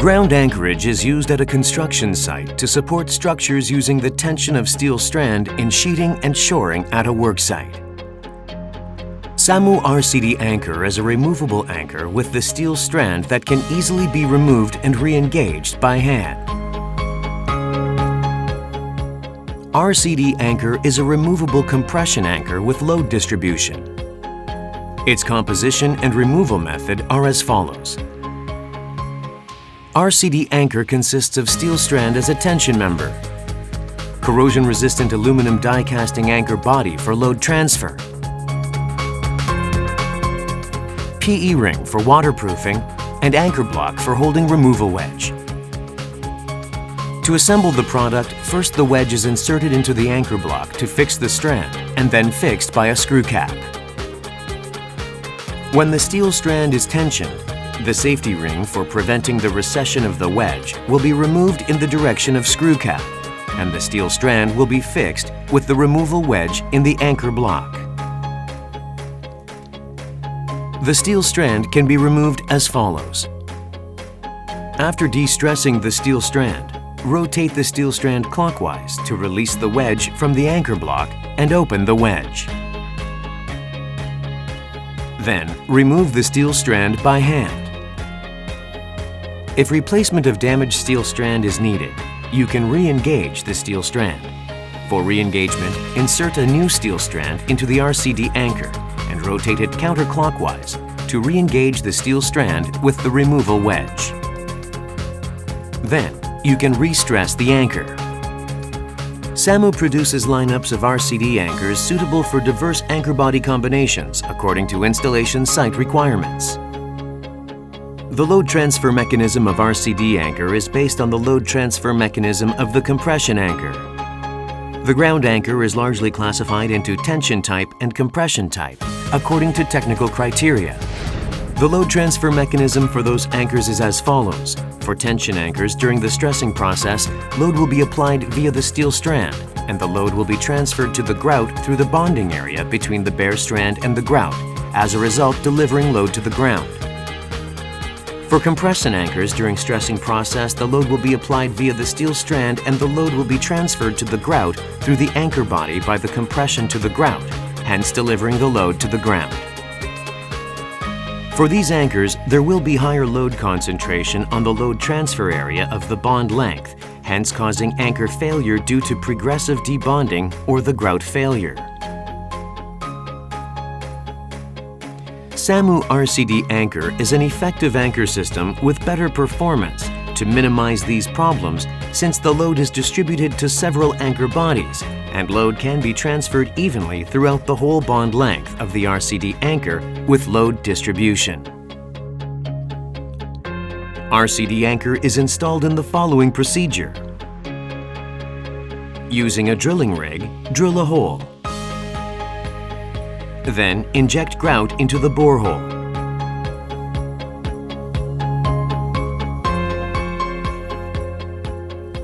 Ground anchorage is used at a construction site to support structures using the tension of steel strand in sheeting and shoring at a work site. SW-RCD anchor is a removable anchor with the steel strand that can easily be removed and re-engaged by hand. RCD anchor is a removable compression anchor with load distribution. Its composition and removal method are as follows. RCD anchor consists of steel strand as a tension member, corrosion-resistant aluminum die-casting anchor body for load transfer, PE ring for waterproofing, and anchor block for holding removal wedge. To assemble the product, first the wedge is inserted into the anchor block to fix the strand and then fixed by a screw cap. When the steel strand is tensioned, the safety ring for preventing the recession of the wedge will be removed in the direction of screw cap, and the steel strand will be fixed with the removal wedge in the anchor block. The steel strand can be removed as follows. After de-stressing the steel strand, rotate the steel strand clockwise to release the wedge from the anchor block and open the wedge. Then, remove the steel strand by hand. If replacement of damaged steel strand is needed, you can re-engage the steel strand. For re-engagement, insert a new steel strand into the RCD anchor and rotate it counterclockwise to re-engage the steel strand with the removal wedge. Then, you can re-stress the anchor. Samwoo produces lineups of RCD anchors suitable for diverse anchor body combinations according to installation site requirements. The load transfer mechanism of RCD anchor is based on the load transfer mechanism of the compression anchor. The ground anchor is largely classified into tension type and compression type, according to technical criteria. The load transfer mechanism for those anchors is as follows. For tension anchors, during the stressing process, load will be applied via the steel strand, and the load will be transferred to the grout through the bonding area between the bare strand and the grout, as a result delivering load to the ground. For compression anchors, during stressing process, the load will be applied via the steel strand and the load will be transferred to the grout through the anchor body by the compression to the grout, hence delivering the load to the ground. For these anchors, there will be higher load concentration on the load transfer area of the bond length, hence causing anchor failure due to progressive debonding or the grout failure. Samwoo RCD anchor is an effective anchor system with better performance to minimize these problems since the load is distributed to several anchor bodies and load can be transferred evenly throughout the whole bond length of the RCD anchor with load distribution. RCD anchor is installed in the following procedure. Using a drilling rig, drill a hole. Then, inject grout into the borehole.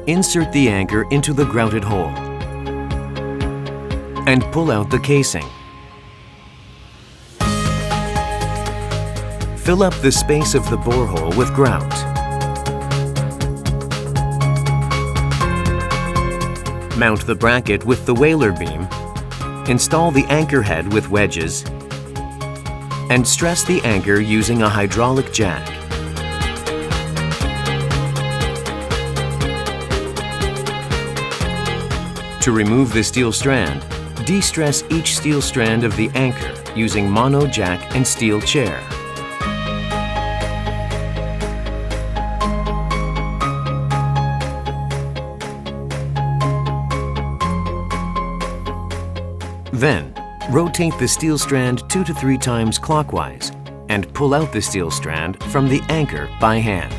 Insert the anchor into the grouted hole and pull out the casing. Fill up the space of the borehole with grout. Mount the bracket with the whaler beam. Install the anchor head with wedges and stress the anchor using a hydraulic jack. To remove the steel strand, de-stress each steel strand of the anchor using mono jack and steel chair. Then, rotate the steel strand 2 to 3 times clockwise and pull out the steel strand from the anchor by hand.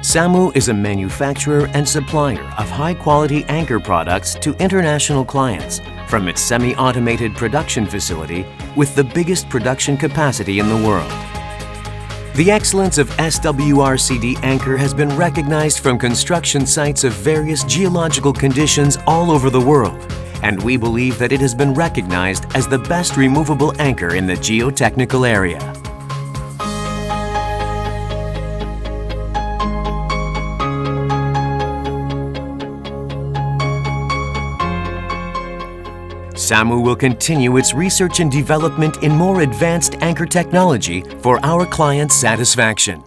Samwoo is a manufacturer and supplier of high-quality anchor products to international clients from its semi-automated production facility with the biggest production capacity in the world. The excellence of SW-RCD anchor has been recognized from construction sites of various geological conditions all over the world, and we believe that it has been recognized as the best removable anchor in the geotechnical area. Samwoo will continue its research and development in more advanced anchor technology for our clients' satisfaction.